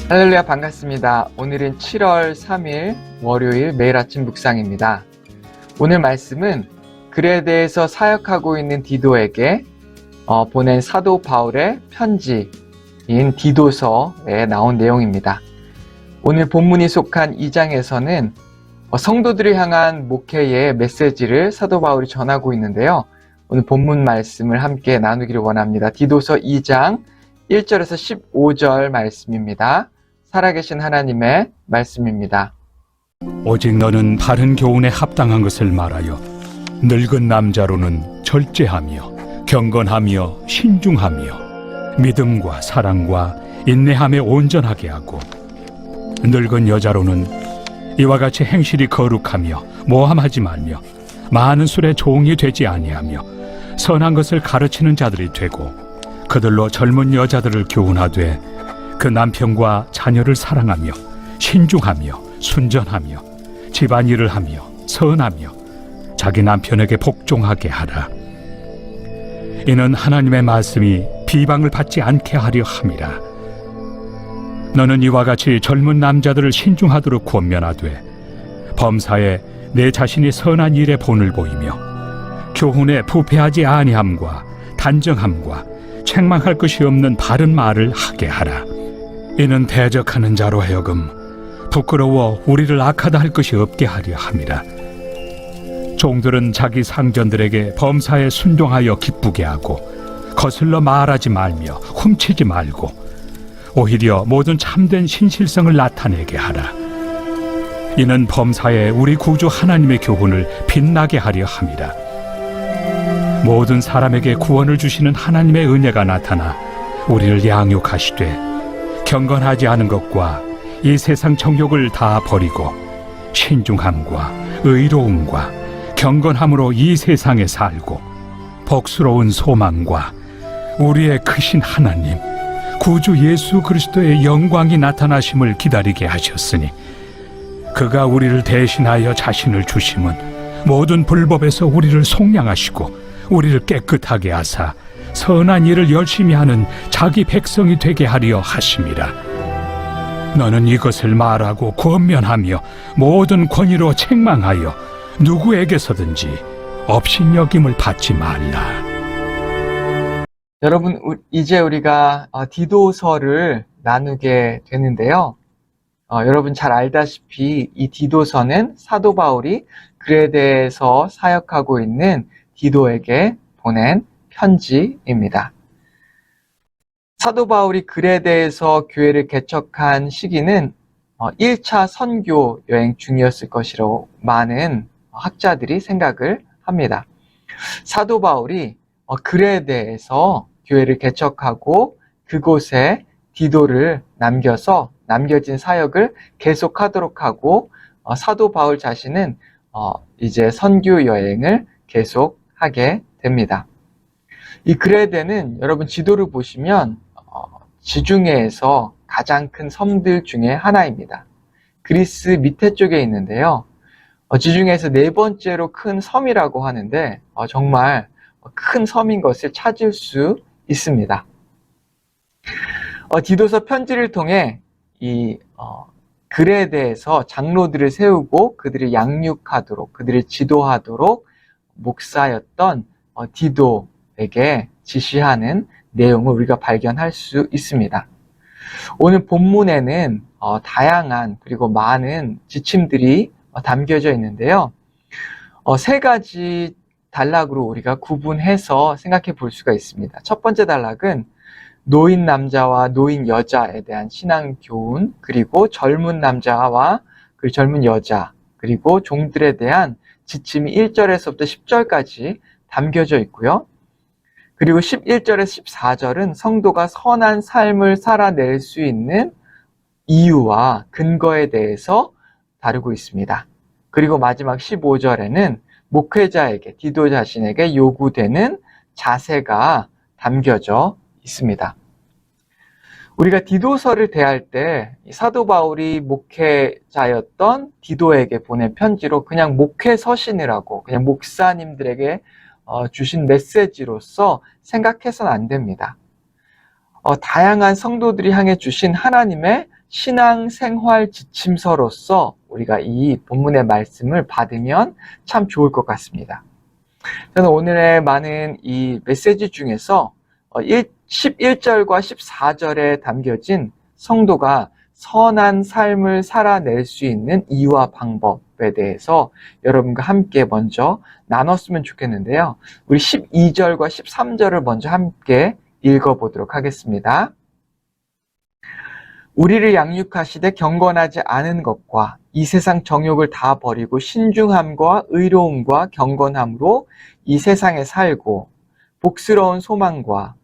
할렐루야, 반갑습니다. 오늘은 7월 3일 월요일 매일 아침 묵상입니다. 오늘 말씀은 그레데에서 사역하고 있는 디도에게 보낸 사도 바울의 편지인 디도서에 나온 내용입니다. 오늘 본문이 속한 2장에서는 성도들을 향한 목회의 메시지를 사도 바울이 전하고 있는데요. 오늘 본문 말씀을 함께 나누기를 원합니다. 디도서 2장 1절에서 15절 말씀입니다. 살아계신 하나님의 말씀입니다. 오직 너는 바른 교훈에 합당한 것을 말하여 늙은 남자로는 절제하며 경건하며 신중하며 믿음과 사랑과 인내함에 온전하게 하고 늙은 여자로는 이와 같이 행실이 거룩하며 모함하지 말며 많은 술에 종이 되지 아니하며 선한 것을 가르치는 자들이 되고 그들로 젊은 여자들을 교훈하되 그 남편과 자녀를 사랑하며 신중하며 순전하며 집안일을 하며 선하며 자기 남편에게 복종하게 하라. 이는 하나님의 말씀이 비방을 받지 않게 하려 함이라. 너는 이와 같이 젊은 남자들을 신중하도록 권면하되 범사에 내 자신이 선한 일에 본을 보이며 교훈에 부패하지 아니함과 단정함과 책망할 것이 없는 바른 말을 하게 하라. 이는 대적하는 자로 하여금 부끄러워 우리를 악하다 할 것이 없게 하려 함이라. 종들은 자기 상전들에게 범사에 순종하여 기쁘게 하고 거슬러 말하지 말며 훔치지 말고 오히려 모든 참된 신실성을 나타내게 하라. 이는 범사에 우리 구주 하나님의 교훈을 빛나게 하려 함이라. 모든 사람에게 구원을 주시는 하나님의 은혜가 나타나 우리를 양육하시되 경건하지 않은 것과 이 세상 정욕을 다 버리고 신중함과 의로움과 경건함으로 이 세상에 살고 복스러운 소망과 우리의 크신 하나님 구주 예수 그리스도의 영광이 나타나심을 기다리게 하셨으니 그가 우리를 대신하여 자신을 주심은 모든 불법에서 우리를 속량하시고 우리를 깨끗하게 하사 선한 일을 열심히 하는 자기 백성이 되게 하려 하심이라. 너는 이것을 말하고 권면하며 모든 권위로 책망하여 누구에게서든지 업신여김을 받지 말라. 여러분, 이제 우리가 디도서를 나누게 되는데요. 여러분 잘 알다시피 이 디도서는 사도 바울이 그레데에서 사역하고 있는 디도에게 보낸 편지입니다. 사도 바울이 그레데에서 교회를 개척한 시기는 1차 선교 여행 중이었을 것이라고 많은 학자들이 생각을 합니다. 사도 바울이 그레데에서 교회를 개척하고 그곳에 디도를 남겨서 남겨진 사역을 계속하도록 하고 사도 바울 자신은 이제 선교 여행을 계속하게 됩니다. 이 그레데는 여러분 지도를 보시면 지중해에서 가장 큰 섬들 중에 하나입니다. 그리스 밑에 쪽에 있는데요. 지중해에서 네 번째로 큰 섬이라고 하는데 정말 큰 섬인 것을 찾을 수 있습니다. 디도서 편지를 통해 이 그레데에서 장로들을 세우고 그들을 양육하도록 그들을 지도하도록 목사였던 디도에게 지시하는 내용을 우리가 발견할 수 있습니다. 오늘 본문에는 다양한 그리고 많은 지침들이 담겨져 있는데요. 세 가지 단락으로 우리가 구분해서 생각해 볼 수가 있습니다. 첫 번째 단락은 노인 남자와 노인 여자에 대한 신앙 교훈, 그리고 젊은 남자와 그 젊은 여자, 그리고 종들에 대한 지침이 1절에서부터 10절까지 담겨져 있고요. 그리고 11절에서 14절은 성도가 선한 삶을 살아낼 수 있는 이유와 근거에 대해서 다루고 있습니다. 그리고 마지막 15절에는 목회자에게, 디도 자신에게 요구되는 자세가 담겨져 있습니다. 우리가 디도서를 대할 때 사도 바울이 목회자였던 디도에게 보낸 편지로 그냥 목회 서신이라고 그냥 목사님들에게 주신 메시지로서 생각해서는 안 됩니다. 다양한 성도들이 향해 주신 하나님의 신앙생활 지침서로서 우리가 이 본문의 말씀을 받으면 참 좋을 것 같습니다. 저는 오늘의 많은 이 메시지 중에서 11절과 14절에 담겨진 성도가 선한 삶을 살아낼 수 있는 이유와 방법에 대해서 여러분과 함께 먼저 나눴으면 좋겠는데요. 우리 12절과 13절을 먼저 함께 읽어보도록 하겠습니다. 우리를 양육하시되 경건하지 않은 것과 이 세상 정욕을 다 버리고 신중함과 의로움과 경건함으로 이 세상에 살고 복스러운 소망과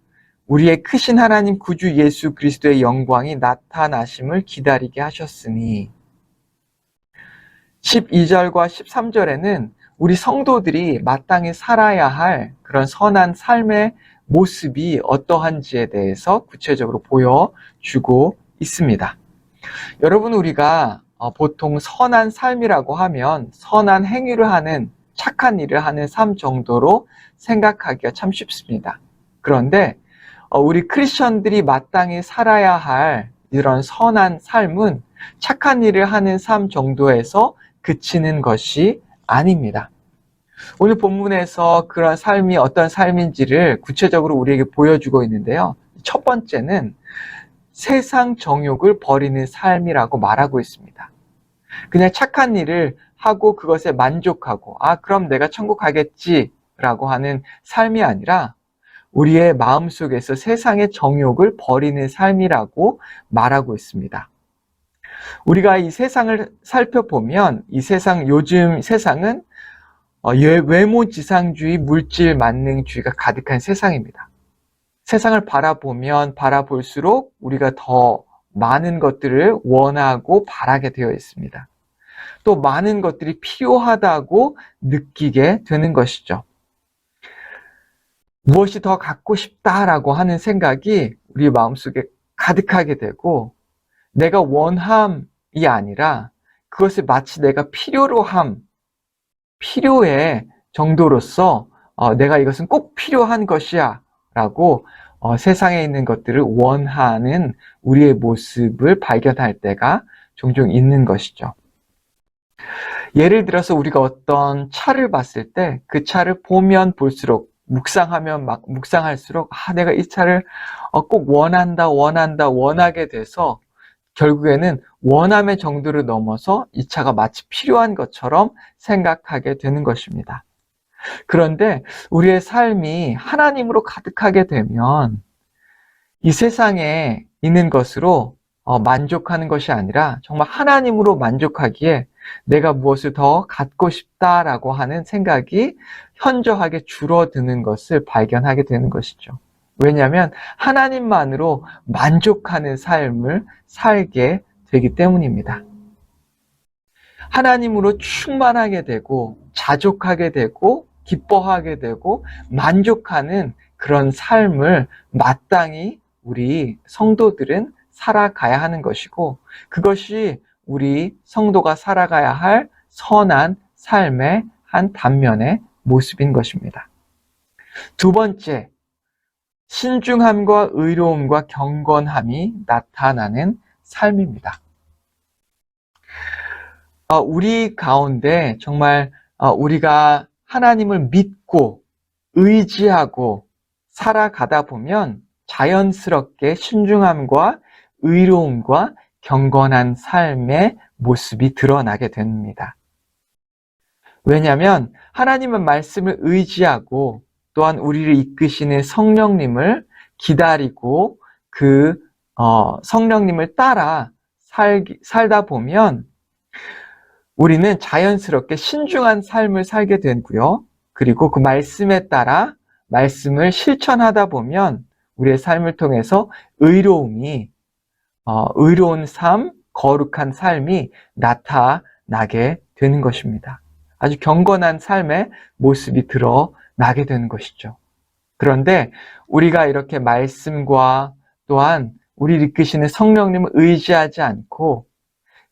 우리의 크신 하나님 구주 예수 그리스도의 영광이 나타나심을 기다리게 하셨으니 12절과 13절에는 우리 성도들이 마땅히 살아야 할 그런 선한 삶의 모습이 어떠한지에 대해서 구체적으로 보여주고 있습니다. 여러분, 우리가 보통 선한 삶이라고 하면 선한 행위를 하는, 착한 일을 하는 삶 정도로 생각하기가 참 쉽습니다. 그런데 우리 크리스천들이 마땅히 살아야 할 이런 선한 삶은 착한 일을 하는 삶 정도에서 그치는 것이 아닙니다. 오늘 본문에서 그런 삶이 어떤 삶인지를 구체적으로 우리에게 보여주고 있는데요. 첫 번째는 세상 정욕을 버리는 삶이라고 말하고 있습니다. 그냥 착한 일을 하고 그것에 만족하고 그럼 내가 천국 가겠지라고 하는 삶이 아니라 우리의 마음속에서 세상의 정욕을 버리는 삶이라고 말하고 있습니다. 우리가 이 세상을 살펴보면 요즘 세상은 외모지상주의, 물질 만능주의가 가득한 세상입니다. 세상을 바라보면 바라볼수록 우리가 더 많은 것들을 원하고 바라게 되어 있습니다. 또 많은 것들이 필요하다고 느끼게 되는 것이죠. 무엇이 더 갖고 싶다라고 하는 생각이 우리 마음속에 가득하게 되고 내가 원함이 아니라 그것을 마치 내가 필요해 정도로서 내가 이것은 꼭 필요한 것이야 라고 세상에 있는 것들을 원하는 우리의 모습을 발견할 때가 종종 있는 것이죠. 예를 들어서 우리가 어떤 차를 봤을 때 그 차를 보면 볼수록 묵상할수록 내가 이 차를 꼭 원하게 돼서 결국에는 원함의 정도를 넘어서 이 차가 마치 필요한 것처럼 생각하게 되는 것입니다. 그런데 우리의 삶이 하나님으로 가득하게 되면 이 세상에 있는 것으로 만족하는 것이 아니라 정말 하나님으로 만족하기에 내가 무엇을 더 갖고 싶다라고 하는 생각이 현저하게 줄어드는 것을 발견하게 되는 것이죠. 왜냐하면 하나님만으로 만족하는 삶을 살게 되기 때문입니다. 하나님으로 충만하게 되고 자족하게 되고 기뻐하게 되고 만족하는 그런 삶을 마땅히 우리 성도들은 살아가야 하는 것이고 그것이 우리 성도가 살아가야 할 선한 삶의 한 단면의 모습인 것입니다. 두 번째, 신중함과 의로움과 경건함이 나타나는 삶입니다. 우리 가운데 정말 우리가 하나님을 믿고 의지하고 살아가다 보면 자연스럽게 신중함과 의로움과 경건한 삶의 모습이 드러나게 됩니다. 왜냐하면 하나님의 말씀을 의지하고 또한 우리를 이끄시는 성령님을 기다리고 그 성령님을 따라 살다 보면 우리는 자연스럽게 신중한 삶을 살게 되고요. 그리고 그 말씀에 따라 말씀을 실천하다 보면 우리의 삶을 통해서 의로운 삶, 거룩한 삶이 나타나게 되는 것입니다. 아주 경건한 삶의 모습이 드러나게 되는 것이죠. 그런데 우리가 이렇게 말씀과 또한 우리를 이끄시는 성령님을 의지하지 않고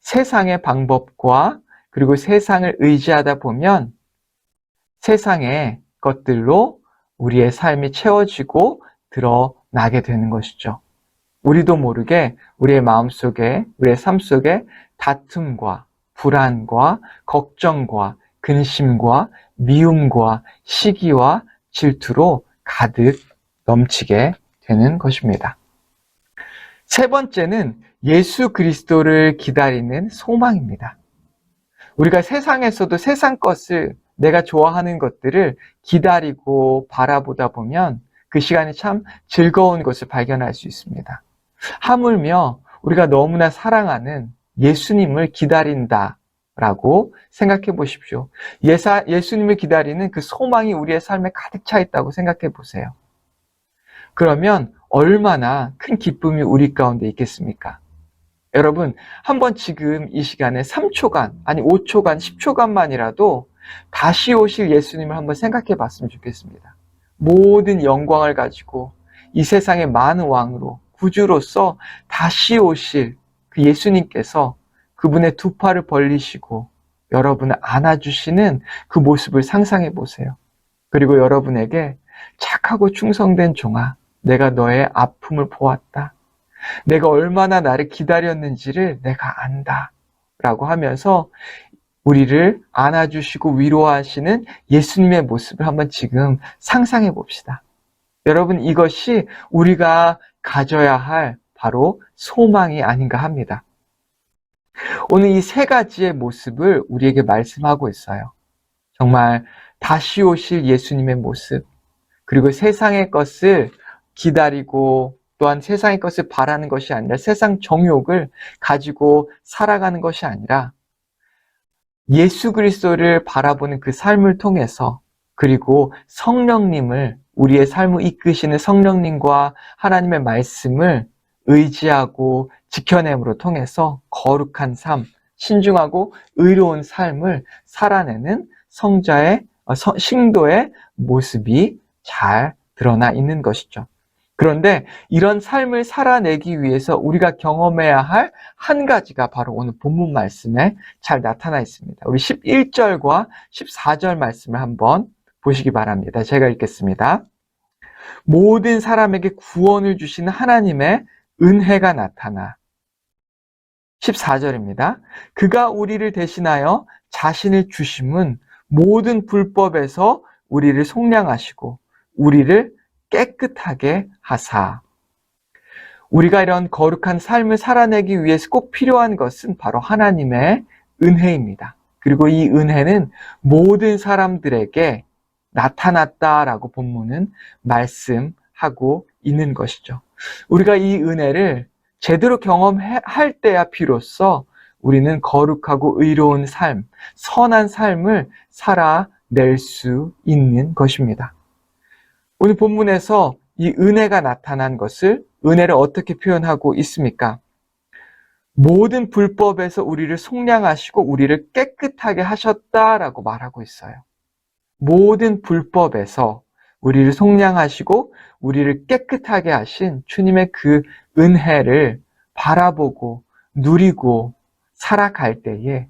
세상의 방법과 그리고 세상을 의지하다 보면 세상의 것들로 우리의 삶이 채워지고 드러나게 되는 것이죠. 우리도 모르게 우리의 마음속에, 우리의 삶 속에 다툼과 불안과 걱정과 근심과 미움과 시기와 질투로 가득 넘치게 되는 것입니다. 세 번째는 예수 그리스도를 기다리는 소망입니다. 우리가 세상에서도 세상 것을, 내가 좋아하는 것들을 기다리고 바라보다 보면 그 시간이 참 즐거운 것을 발견할 수 있습니다. 하물며 우리가 너무나 사랑하는 예수님을 기다린다라고 생각해 보십시오. 예수님을 기다리는 그 소망이 우리의 삶에 가득 차 있다고 생각해 보세요. 그러면 얼마나 큰 기쁨이 우리 가운데 있겠습니까? 여러분, 한번 지금 이 시간에 3초간, 아니 5초간, 10초간만이라도 다시 오실 예수님을 한번 생각해 봤으면 좋겠습니다. 모든 영광을 가지고 이 세상의 많은 왕으로, 구주로서 다시 오실 그 예수님께서 그분의 두 팔을 벌리시고 여러분을 안아주시는 그 모습을 상상해 보세요. 그리고 여러분에게 착하고 충성된 종아, 내가 너의 아픔을 보았다. 내가 얼마나 나를 기다렸는지를 내가 안다. 라고 하면서 우리를 안아주시고 위로하시는 예수님의 모습을 한번 지금 상상해 봅시다. 여러분, 이것이 우리가 가져야 할 바로 소망이 아닌가 합니다. 오늘 이 세 가지의 모습을 우리에게 말씀하고 있어요. 정말 다시 오실 예수님의 모습, 그리고 세상의 것을 기다리고 또한 세상의 것을 바라는 것이 아니라 세상 정욕을 가지고 살아가는 것이 아니라 예수 그리스도를 바라보는 그 삶을 통해서, 그리고 성령님을, 우리의 삶을 이끄시는 성령님과 하나님의 말씀을 의지하고 지켜냄으로 통해서 거룩한 삶, 신중하고 의로운 삶을 살아내는 신도의 모습이 잘 드러나 있는 것이죠. 그런데 이런 삶을 살아내기 위해서 우리가 경험해야 할 한 가지가 바로 오늘 본문 말씀에 잘 나타나 있습니다. 우리 11절과 14절 말씀을 한번 보시기 바랍니다. 제가 읽겠습니다. 모든 사람에게 구원을 주시는 하나님의 은혜가 나타나. 14절입니다. 그가 우리를 대신하여 자신을 주심은 모든 불법에서 우리를 속량하시고 우리를 깨끗하게 하사. 우리가 이런 거룩한 삶을 살아내기 위해서 꼭 필요한 것은 바로 하나님의 은혜입니다. 그리고 이 은혜는 모든 사람들에게 나타났다라고 본문은 말씀하고 있는 것이죠. 우리가 이 은혜를 제대로 경험할 때야 비로소 우리는 거룩하고 의로운 삶, 선한 삶을 살아낼 수 있는 것입니다. 오늘 본문에서 이 은혜가 나타난 것을, 은혜를 어떻게 표현하고 있습니까? 모든 불법에서 우리를 속량하시고 우리를 깨끗하게 하셨다라고 말하고 있어요. 모든 불법에서 우리를 속량하시고 우리를 깨끗하게 하신 주님의 그 은혜를 바라보고 누리고 살아갈 때에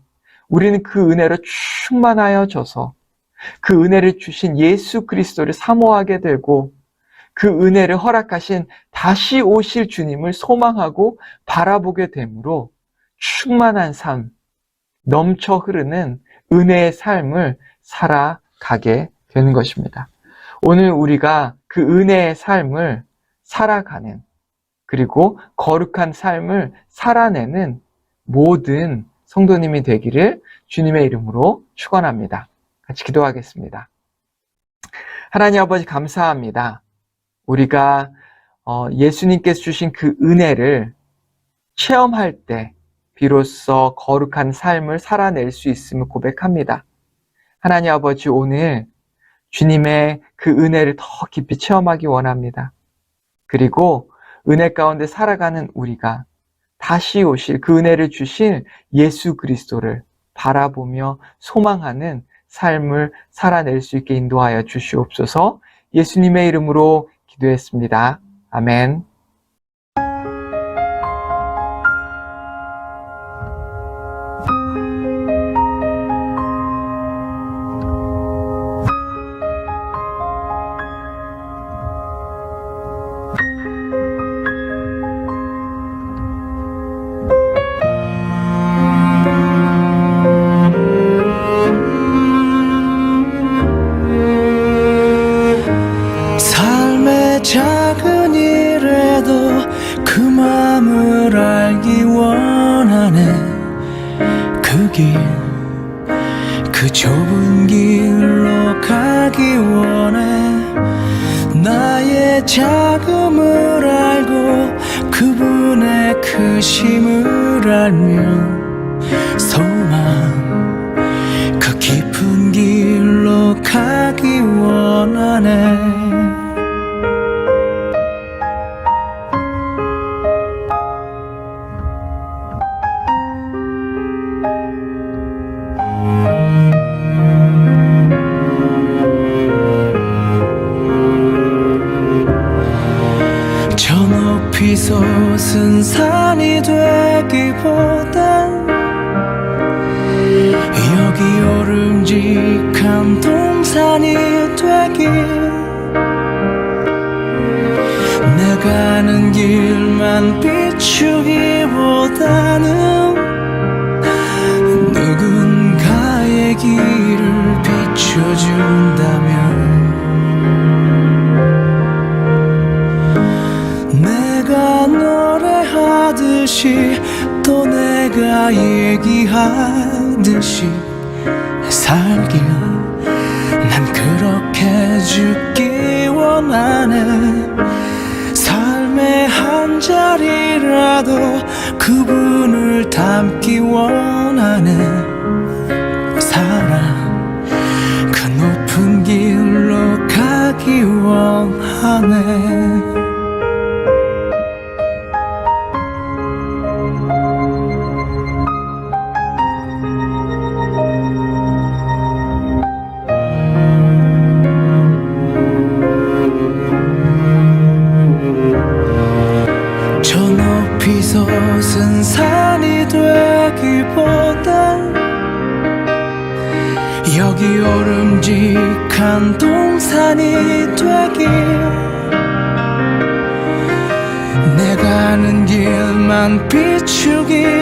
우리는 그 은혜로 충만하여져서 그 은혜를 주신 예수 그리스도를 사모하게 되고 그 은혜를 허락하신 다시 오실 주님을 소망하고 바라보게 되므로 충만한 삶, 넘쳐 흐르는 은혜의 삶을 살아가게 되는 것입니다. 오늘 우리가 그 은혜의 삶을 살아가는, 그리고 거룩한 삶을 살아내는 모든 성도님이 되기를 주님의 이름으로 축원합니다. 같이 기도하겠습니다. 하나님 아버지, 감사합니다. 우리가 예수님께서 주신 그 은혜를 체험할 때 비로소 거룩한 삶을 살아낼 수 있음을 고백합니다. 하나님 아버지, 오늘 주님의 그 은혜를 더 깊이 체험하기 원합니다. 그리고 은혜 가운데 살아가는 우리가 다시 오실 그 은혜를 주신 예수 그리스도를 바라보며 소망하는 삶을 살아낼 수 있게 인도하여 주시옵소서. 예수님의 이름으로 기도했습니다. 아멘. 길, 그 좁은 길로 가기 원해. 나의 작음을 알고 그분의 크심을 알며 소망, 그 깊은 길로 가기 원하네. 저 높이 솟은 산이 되기보단 여기 오름직한 동산이 되길. 내가 가는 길만 비추기보다는 누군가의 길을 비춰준다면 내가 노래하듯이 또 내가 얘기하듯이 살길. 난 그렇게 죽기 원하네. 삶의 한 자리라도 그분을 닮기 원하네. 사랑, 그 높은 길로 가기 원하네. 저 높이 솟은 산이 되기보단 여기 오름직한 동산이 되길. 내가 가는 길만 비추기보다는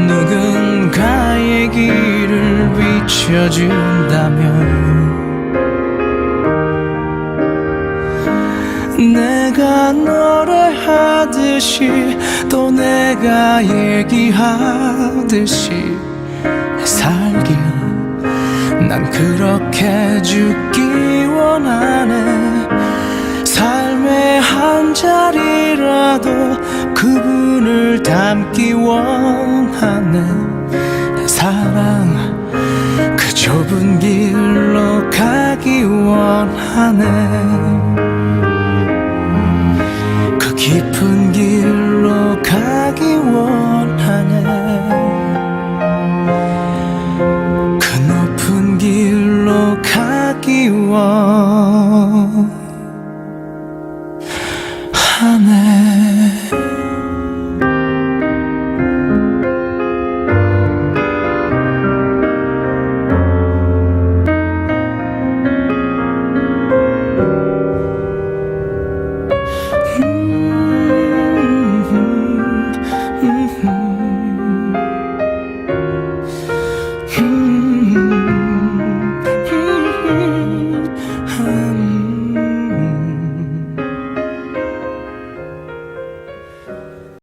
누군가의 길을 비춰준다면 내가 노래하듯이 또 내가 얘기하듯이 살길. 난 그렇게 죽기 원하네. 삶의 한 자리라도 그분을 닮기 원하네. 사랑, 그 좁은 길로 가기 원하네.